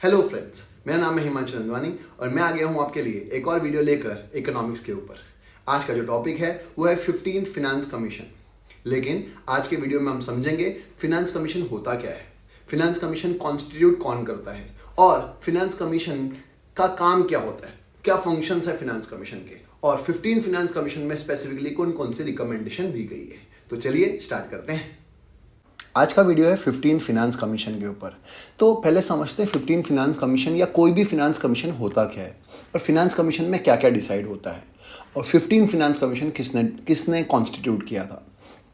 Hello friends, मेरा नाम है हिमांशु नंदवानी और मैं आ गया हूँ आपके लिए एक और वीडियो लेकर इकोनॉमिक्स के ऊपर। आज का जो टॉपिक है वो है 15th फिनेंस कमीशन। लेकिन आज के वीडियो में हम समझेंगे फिनेंस कमीशन होता क्या है, फिनेंस कमीशन कॉन्स्टिट्यूट कौन करता है और फिनेंस कमीशन का काम क्या होता है, क्या फंक्शंस है फिनेंस कमीशन के, और 15th फिनेंस कमीशन में स्पेसिफिकली कौन कौन सी रिकमेंडेशन दी गई है। तो चलिए स्टार्ट करते हैं। आज का वीडियो है 15th फिनेंस कमीशन के ऊपर। तो पहले समझते हैं 15th फिनेंस कमीशन या कोई भी फिनेंस कमीशन होता क्या है और फिनेंस कमीशन में क्या क्या डिसाइड होता है और 15th फिनेंस कमीशन किसने कॉन्स्टिट्यूट किया था।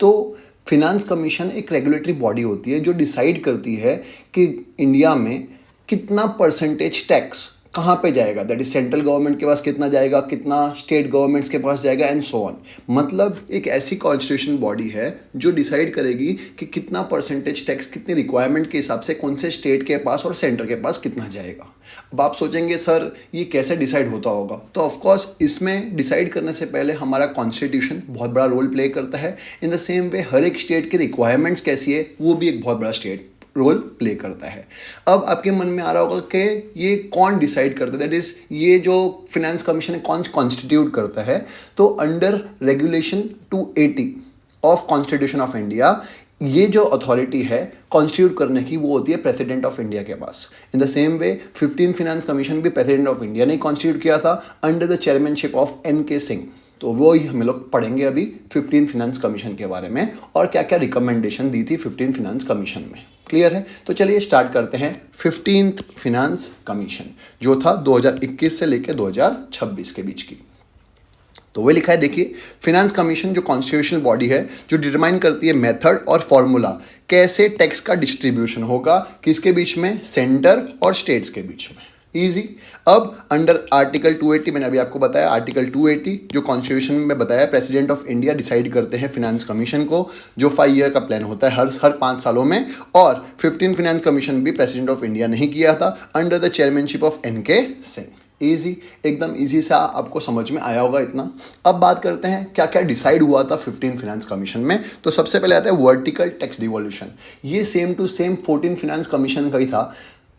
तो फिनेंस कमीशन एक रेगुलेटरी बॉडी होती है जो डिसाइड करती है कि इंडिया में कितना परसेंटेज टैक्स कहाँ पे जाएगा, दैट इज सेंट्रल गवर्नमेंट के पास कितना जाएगा, कितना स्टेट गवर्नमेंट्स के पास जाएगा एंड सो ऑन। मतलब एक ऐसी कॉन्स्टिट्यूशन बॉडी है जो डिसाइड करेगी कि कितना परसेंटेज टैक्स कितनी रिक्वायरमेंट के हिसाब से कौन से स्टेट के पास और सेंटर के पास कितना जाएगा। अब आप सोचेंगे सर ये कैसे डिसाइड होता होगा, तो ऑफकोर्स इसमें डिसाइड करने से पहले हमारा कॉन्स्टिट्यूशन बहुत बड़ा रोल प्ले करता है। इन द सेम वे हर एक स्टेट की रिक्वायरमेंट्स कैसी है वो भी एक बहुत बड़ा स्टेट रोल प्ले करता है। अब आपके मन में आ रहा होगा कि ये कौन डिसाइड करता है, दैट इज ये जो फिनेंस कमीशन है कौन कॉन्स्टिट्यूट करता है। तो under regulation 280 of constitution of India ये जो अथॉरिटी है कॉन्स्टिट्यूट करने की वो होती है प्रेसिडेंट ऑफ इंडिया के पास। In the same way 15th finance commission भी प्रेसिडेंट ऑफ इंडिया ने कॉन्स्टिट्यूट किया था under the chairmanship of NK Singh. तो वो ही हम लोग पढ़ेंगे अभी 15th फिनेंस कमीशन के बारे में और क्या क्या रिकमेंडेशन दी थी 15th फिनेंस कमीशन में। क्लियर है? तो चलिए स्टार्ट करते हैं 15th फिनेंस कमीशन जो था 2021 से लेकर 2026 के बीच की। तो वो लिखा है, देखिए, फिनेंस कमीशन जो कॉन्स्टिट्यूशनल बॉडी है जो डिटरमाइन करती है मेथड और फॉर्मूला कैसे टैक्स का डिस्ट्रीब्यूशन होगा, किसके बीच में, सेंटर और स्टेट्स के बीच में। इजी। अब अंडर आर्टिकल 280 मैंने अभी आपको बताया, आर्टिकल 280 जो कॉन्स्टिट्यूशन में बताया प्रेसिडेंट ऑफ इंडिया डिसाइड करते हैं फिनेंस कमीशन को, जो 5 ईयर का प्लान होता है हर 5 सालों में। और 15th फिनेंस कमीशन भी प्रेसिडेंट ऑफ इंडिया नहीं किया था, under the chairmanship of NK Singh. Easy, एकदम ईजी सा आपको समझ में आया होगा इतना। अब बात करते हैं क्या क्या डिसाइड हुआ था 15th फिनेंस कमीशन में। तो सबसे पहले आता है वर्टिकल टैक्स डिवोल्यूशन। ये same to same 14th finance commission का ही था,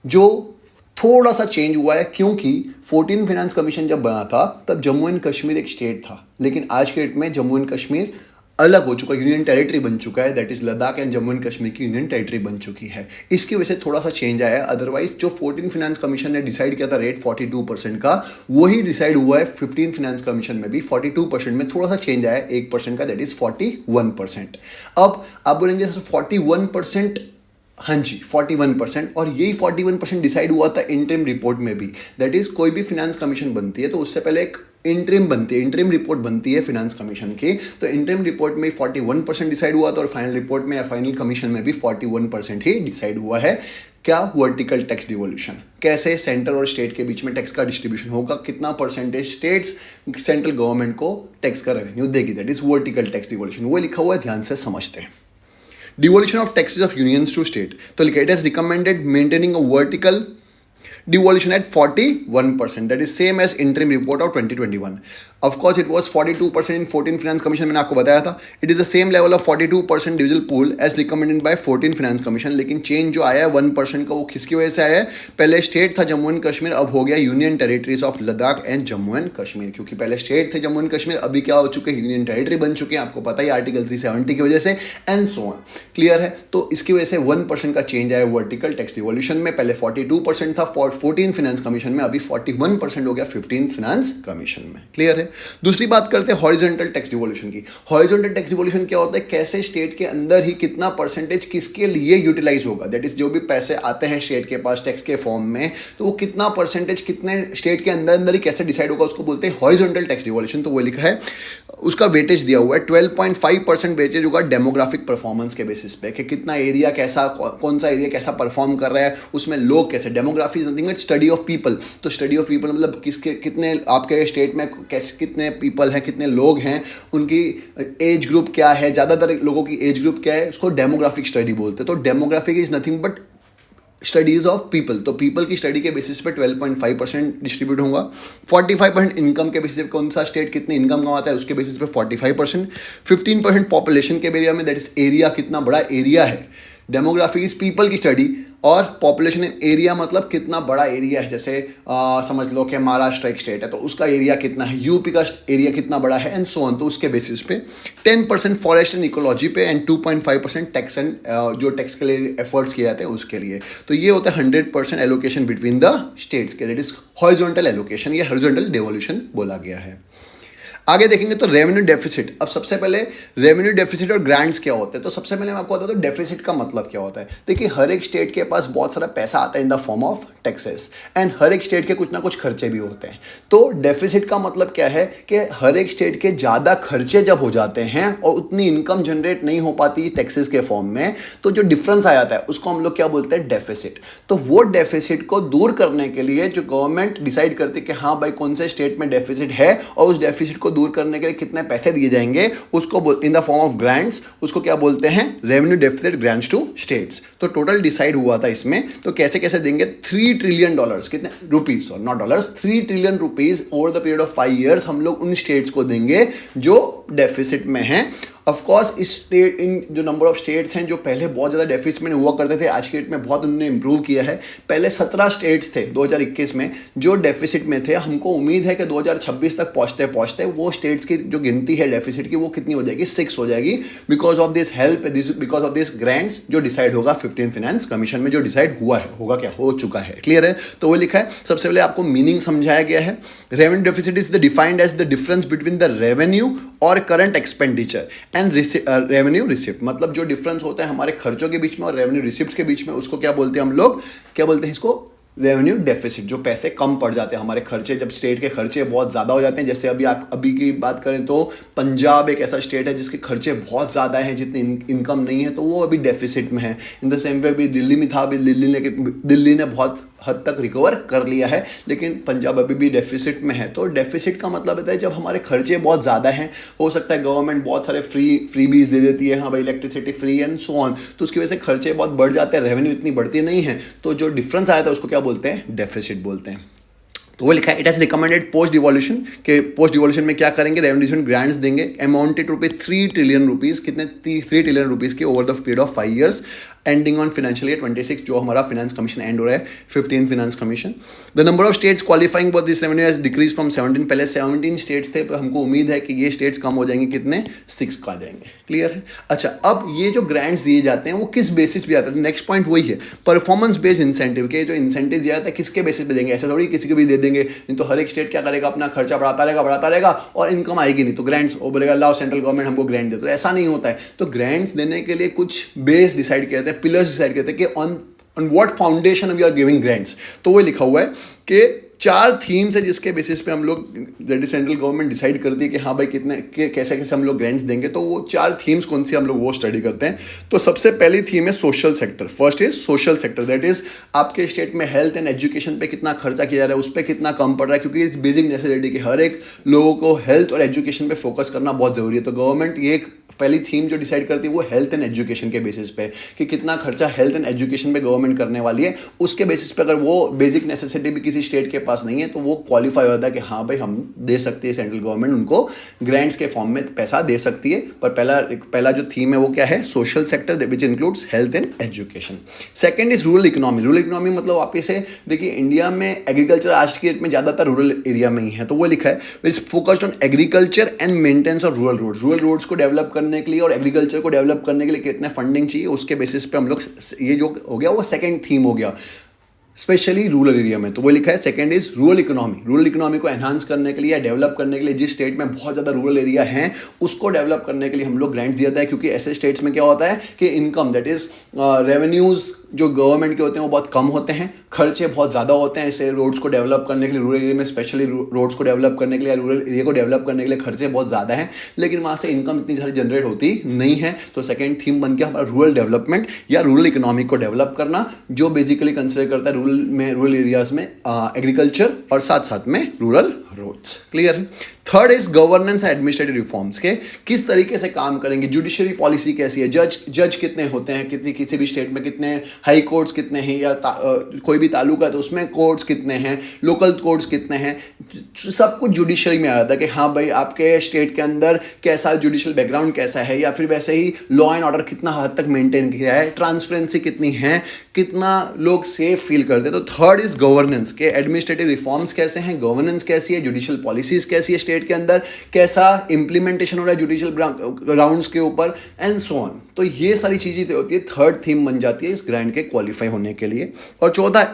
जो थोड़ा सा चेंज हुआ है क्योंकि 14th फिनेंस कमीशन जब बना था तब जम्मू एंड कश्मीर एक स्टेट था, लेकिन आज के डेट में जम्मू एंड कश्मीर अलग हो चुका है, यूनियन टेरिटरी बन चुका है, that is Ladakh and Jammu and Kashmir की यूनियन टेरिटरी बन चुकी है। इसकी वजह से थोड़ा सा चेंज आया है। अदरवाइज जो 14th फिनेंस कमीशन ने डिसाइड किया था रेट 42% का, वही डिसाइड हुआ है 15th फिनेंस कमीशन में भी। 42% में थोड़ा सा चेंज आया है 1% का, दैट इज 41%। अब आप बोलेंगे सर 41%, हाँ जी 41%, और यही 41% डिसाइड हुआ था इंटरिम रिपोर्ट में भी। दैट इज कोई भी फिनेंस कमीशन बनती है तो उससे पहले एक इंटरिम बनती है, इंटरिम रिपोर्ट बनती है फिनेंस कमीशन की। तो इंटरिम रिपोर्ट में 41% डिसाइड हुआ था और फाइनल रिपोर्ट में या फाइनल कमीशन में भी 41% ही डिसाइड हुआ है। क्या? वर्टिकल टैक्स डिवोल्यूशन, कैसे सेंटर और स्टेट के बीच में टैक्स का डिस्ट्रीब्यूशन होगा, कितना परसेंटेज स्टेट्स सेंट्रल गवर्नमेंट को टैक्स का रेवेन्यू देगी, that is vertical tax devolution. वो लिखा हुआ है, ध्यान से समझते हैं। Devolution of taxes of unions to state. तो it has recommended maintaining a vertical devolution at 41%. That is same as interim report of 2021. Of course, it was 42% in 14th Finance Commission. मैंने आपको बताया था. It is the same level of 42% divisional pool as recommended by 14th Finance Commission. लेकिन change जो आया है 1% का, वो किसकी वजह से आया है? पहले स्टेट था जम्मू एंड कश्मीर, अब हो गया union territories of Ladakh and Jammu and Kashmir. क्योंकि पहले स्टेट थे जम्मू एंड कश्मीर, अभी क्या हो चुके हैं, यूनियन टेरिटरी बन चुके हैं, आपको पता ही आर्टिकल 370 की वजह से एंड सो ऑन। क्लियर है? तो इसकी वजह से 1% का चेंज आया वर्टिकल टैक्स डिवोल्यूशन में। पहले 42% था 14th फिनेंस कमीशन में, अभी 41% हो गया 15th फिनेंस कमीशन में। क्लियर है? दूसरी बात करते हैं हॉरिजॉन्टल टैक्स डिवोल्यूशन की। हॉरिजॉन्टल टैक्स डिवोल्यूशन क्या होता है? कैसे स्टेट के अंदर ही कितना परसेंटेज किसके लिए यूटिलाइज होगा, दैट इज जो भी पैसे आते हैं स्टेट के पास टैक्स के फॉर्म में, तो वो कितना परसेंटेज कितने स्टेट के अंदर अंदर ही कैसे डिसाइड होगा, उसको बोलते हैं हॉरिजॉन्टल टैक्स डिवोल्यूशन। तो वो लिखा है, उसका वेटेज दिया हुआ है 12.5% वेटेज होगा डेमोग्राफिक परफॉर्मेंस के बेसिस पे, कि कितना एरिया कैसा, कौन सा एरिया कैसा परफॉर्म कर रहा है, उसमें लोग कैसे। Demography is nothing but study of people. तो स्टडी ऑफ पीपल मतलब किसके कितने आपके स्टेट में कैसे कितने पीपल हैं, कितने लोग हैं, उनकी एज ग्रुप क्या है, ज़्यादातर लोगों की एज ग्रुप क्या है, उसको डेमोग्राफिक स्टडी बोलते हैं। तो demographic is nothing but studies of people. तो पीपल की स्टडी के बेसिस पे 12.5% डिस्ट्रीब्यूट होगा। 45% इनकम के बेसिस पे, कौन सा स्टेट कितनी इनकम कमाता है उसके बेसिस पे 45%। 15% पॉपुलेशन के एरिया में, दैट इज एरिया, कितना बड़ा एरिया है। डेमोग्राफी इज पीपल की स्टडी और पॉपुलेशन इन एरिया मतलब कितना बड़ा एरिया है, जैसे समझ लो कि महाराष्ट्र एक स्टेट है तो उसका एरिया कितना है, यूपी का एरिया कितना बड़ा है एंड सो ऑन। तो उसके बेसिस पे 10% फॉरेस्ट एंड इकोलॉजी पे एंड 2.5% टैक्स एंड जो टैक्स के लिए एफर्ट्स किए जाते हैं उसके लिए। तो ये होता है 100% एलोकेशन बिटवीन द स्टेट्स के, दैट इज हॉरिजॉन्टल एलोकेशन या हॉरिजॉन्टल डेवोल्यूशन बोला गया है। आगे देखेंगे तो रेवेन्यू डेफिसिट। अब सबसे पहले रेवेन्यू डेफिसिट और ग्रांट्स क्या होते हैं, तो सबसे पहले मैं आपको बता दूं डेफिसिट का मतलब क्या होता है। देखिए हर एक स्टेट के पास बहुत सारा पैसा आता है in the form of taxes and हर एक स्टेट के कुछ ना कुछ खर्चे भी होते हैं। तो डेफिसिट का मतलब क्या है कि हर एक स्टेट के ज़्यादा खर्चे जब हो जाते हैं और उतनी इनकम जनरेट नहीं हो पाती टैक्सेस के फॉर्म में, तो जो डिफरेंस आ जाता है उसको हम लोग क्या बोलते हैं, डेफिसिट। तो वो डेफिसिट को दूर करने के लिए जो गवर्नमेंट डिसाइड करती है कि हाँ भाई कौन से स्टेट में डेफिसिट है और उस डेफिसिट को दूर करने के लिए कितने पैसे दिए जाएंगे, उसको in the form of grants, उसको क्या बोलते हैं, revenue deficit grants to states. तो टोटल डिसाइड हुआ था इसमें, तो कैसे कैसे देंगे, $3 ट्रिलियन, कितने rupees, not dollars, $3 trillion over the period of 5 years हम लोग उन स्टेट्स को देंगे जो डेफिसिट में हैं। ऑफ कोर्स इस स्टेट, इन जो नंबर ऑफ स्टेट्स हैं जो पहले बहुत ज़्यादा डेफिसिट में हुआ करते थे, आज के डेट में बहुत उन्होंने इंप्रूव किया है। पहले 17 स्टेट्स थे 2021 में जो डेफिसिट में थे। हमको उम्मीद है कि 2026 तक पहुँचते पहुँचते वो स्टेट्स की जो गिनती है डेफिसिट की वो कितनी हो जाएगी, 6 हो जाएगी, because of this help, because of this grants जो डिसाइड होगा 15th फाइनेंस कमीशन में, जो डिसाइड हुआ है, होगा क्या, हो चुका है। क्लियर है। तो वो लिखा है, सबसे पहले आपको मीनिंग समझाया गया है। Revenue deficit is the defined as the difference between the revenue और current expenditure and revenue receipt. मतलब जो डिफरेंस होता है हमारे खर्चों के बीच में और रेवेन्यू रिसिप्ट के बीच में, उसको क्या बोलते हैं हम लोग, क्या बोलते हैं इसको, रेवेन्यू डेफिसिट। जो पैसे कम पड़ जाते हैं हमारे खर्चे, जब स्टेट के खर्चे बहुत ज़्यादा हो जाते हैं, जैसे अभी की बात करें तो पंजाब एक ऐसा स्टेट है जिसके खर्चे बहुत ज़्यादा हैं, जितनी इनकम नहीं है, तो वो अभी डेफिसिट में है। इन द सेम वे भी दिल्ली में था, अभी दिल्ली ने बहुत हद तक रिकवर कर लिया है, लेकिन पंजाब अभी भी डेफिसिट में है। तो डेफिसिट का मतलब होता है जब हमारे खर्चे बहुत ज़्यादा हैं, हो सकता है गवर्नमेंट बहुत सारे फ्रीबीज दे देती है, हाँ भाई electricity free and so on, तो उसकी वजह से खर्चे बहुत बढ़ जाते हैं, रेवेन्यू इतनी बढ़ती नहीं है, तो जो डिफरेंस आया था उसको क्या बोलते हैं, डेफिसिट बोलते हैं। तो वो लिखा है, it has recommended post devolution, के पोस्ट डिवोल्यूशन में क्या करेंगे, रेवेन्यू ग्रांट्स देंगे, अमाउंटेड टू ₹3 ट्रिलियन, कितने, 3 ट्रिलियन रुपीज़ के over the period of 5 years ending on financial year 26, जो हमारा फाइनेंस कमीशन एंड हो रहा है, 15th finance commission. The number of states qualifying for this revenue has decrease from 17, पहले 17 states थे, पर हमको उम्मीद है कि ये स्टेट्स कम हो जाएंगे, कितने, 6 का जाएंगे। क्लियर है। अच्छा, अब ये जो ग्रांट्स दिए जाते हैं वो किस बेसिस पे आते हैं, नेक्स्ट पॉइंट वही है, परफॉर्मेंस बेस्ड इंसेंटिव के। जो इंसेंटिव दिया जाता है किसके बेसिस पे देंगे, ऐसा थोड़ी किसी को भी दे देंगे, नहीं तो हर एक स्टेट क्या करेगा, अपना खर्चा बढ़ाता रहेगा और इनकम आएगी नहीं, तो ग्रांट्स वो बोलेगा लाओ सेंट्रल गवर्नमेंट हमको ग्रांट दे, तो ऐसा नहीं होता है। तो ग्रांट्स देने के लिए कुछ बेस डिसाइड किए जाते हैं, पिलर्स डिसाइड किए जाते हैं कि on what foundation we are giving grants. तो वो लिखा हुआ है कि 4 थीम्स है जिसके बेसिस पे हम लोग, that is central government decide करती है कि हाँ भाई कितने कैसे कैसे हम लोग ग्रांट्स देंगे। तो वो 4 थीम्स कौन सी हम लोग वो स्टडी करते हैं। तो सबसे पहली थीम है social sector. First is social sector, that is आपके स्टेट में हेल्थ एंड एजुकेशन पे कितना खर्चा किया जा रहा है, उस पर कितना कम पड़ रहा है, क्योंकि इस बेसिक नेसेसिटी कि हर एक लोगों को हेल्थ और एजुकेशन पे फोकस करना बहुत जरूरी है। तो गवर्नमेंट ये एक पहली थीम जो डिसाइड करती है वो हेल्थ एंड एजुकेशन के बेसिस पे, कि कितना खर्चा हेल्थ एंड एजुकेशन पे गवर्नमेंट करने वाली है। उसके बेसिस पे अगर वो बेसिक नेसेसिटी भी किसी स्टेट के पास नहीं है तो वो क्वालिफाई होता है कि हाँ भाई हम दे सकती है, सेंट्रल गवर्नमेंट उनको ग्रांट्स के फॉर्म में पैसा दे सकती है। पर पहला जो थीम है वो क्या है, social sector which includes health and education. Second is rural economy. Rural economy मतलब आप इसे देखिए, इंडिया में एग्रीकल्चर आज की डेट में ज़्यादातर रूरल एरिया में ही है। तो वो लिखा है is focused on agriculture and maintenance of rural roads. Rural roads को डेवलप करने के लिए और एग्रीकल्चर को डेवलप करने के लिए कितने फंडिंग चाहिए, उसके बेसिस पे हम लोग, ये जो हो गया वो सेकंड थीम हो गया, स्पेशली रूरल एरिया में। तो वो लिखा है second is rural economy. Rural economy को एनहांस करने के लिए या डेवलप करने के लिए, जिस स्टेट में बहुत ज़्यादा रूरल एरिया है उसको डेवलप करने के लिए हम लोग ग्रांट्स दिया जाता है, क्योंकि ऐसे स्टेट्स में क्या होता है कि इनकम, दैट इज रेवेन्यूज़ जो गवर्नमेंट के होते हैं वो बहुत कम होते हैं, खर्चे बहुत ज़्यादा होते हैं। ऐसे रोड्स को डेवलप करने के लिए, रूरल एरिया में स्पेशली रोड्स को डेवलप करने के लिए, रूरल एरिया को डेवलप करने के लिए खर्चे बहुत ज़्यादा हैं, लेकिन वहाँ से इनकम इतनी सारी जनरेट होती नहीं है। तो सेकंड थीम बन गया हमारा रूरल डेवलपमेंट या रूरल इकोनॉमी को डेवलप करना, जो बेसिकली कंसिडर करता है रूरल एरियाज में एग्रीकल्चर और साथ साथ में रूरल रोड्स। क्लियर है। Third is governance and administrative reforms के किस तरीके से काम करेंगे, जुडिशरी पॉलिसी कैसी है, जज कितने होते हैं, किसी भी स्टेट में कितने हाई कोर्ट्स कितने हैं, या कोई भी तालुका है तो उसमें कोर्ट्स कितने हैं, लोकल कोर्ट्स कितने हैं, सब कुछ जुडिशरी में आ जाता है कि हाँ भाई आपके स्टेट के अंदर कैसा जुडिशियल बैकग्राउंड कैसा है, या फिर वैसे ही लॉ एंड ऑर्डर कितना हद तक मेंटेन किया है, ट्रांसपेरेंसी कितनी है, कितना लोग सेफ फील करते हैं। तो थर्ड इज गवर्नेंस के एडमिनिस्ट्रेटिव रिफॉर्म्स कैसे हैं, गवर्नेंस कैसी है, जुडिशियल पॉलिसीज कैसी है स्टेट के अंदर, कैसा इंप्लीमेंटेशन हो रहा है जुडिशियल राउंड्स के ऊपर एंड सो ऑन। तो ये सारी चीजें होती है, थर्ड थीम बन जाती है इस ग्रांट के क्वालिफाई होने के लिए। और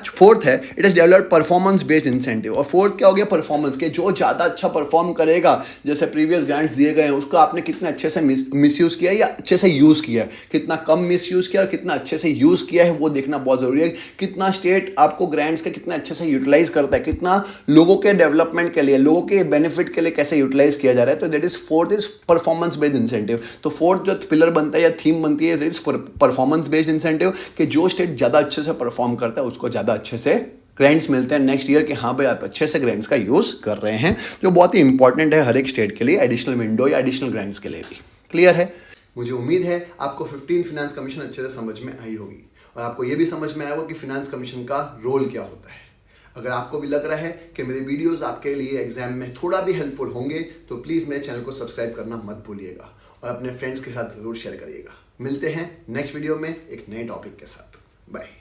फोर्थ है it is developed performance based incentive. और फोर्थ क्या हो गया, परफॉर्मेंस के, जो ज्यादा अच्छा परफॉर्म करेगा, जैसे प्रीवियस ग्रांट्स दिए गए हैं उसको आपने कितने अच्छे से मिसयूज किया या अच्छे से यूज किया, कितना कम मिसयूज किया और कितना अच्छे से यूज किया है वो देखना बहुत जरूरी है। कितना स्टेट आपको ग्रांट्स के कितने अच्छे से यूटिलाइज करता है, कितना लोगों के डेवलपमेंट के लिए, लोगों के बेनिफिट के लिए कैसे यूटिलाइज किया जा रहा है। तो that is fourth is performance based incentive. तो फोर्थ जो पिलर बनता है या थीम बनती है that is performance based incentive, कि जो स्टेट ज्यादा अच्छे से परफॉर्म करता है उसको ज्यादा अच्छे से ग्रांट्स मिलते हैं नेक्स्ट ईयर, कि हाँ भाई आप अच्छे से ग्रांट्स का यूज कर रहे हैं, जो बहुत ही इंपॉर्टेंट है हर एक स्टेट के लिए, एडिशनल विंडो या एडिशनल ग्रांट्स के लिए भी। क्लियर है? मुझे उम्मीद है आपको 15 फिनेंस कमीशन अच्छे से समझ में आई होगी और आपको यह भी समझ में आया होगा कि फिनेंस कमीशन का रोल क्या होता है। अगर आपको भी लग रहा है कि मेरे वीडियोस आपके लिए एग्जाम में थोड़ा भी हेल्पफुल होंगे तो प्लीज़ मेरे चैनल को सब्सक्राइब करना मत भूलिएगा और अपने फ्रेंड्स के साथ ज़रूर शेयर करिएगा। मिलते हैं नेक्स्ट वीडियो में एक नए टॉपिक के साथ। बाय।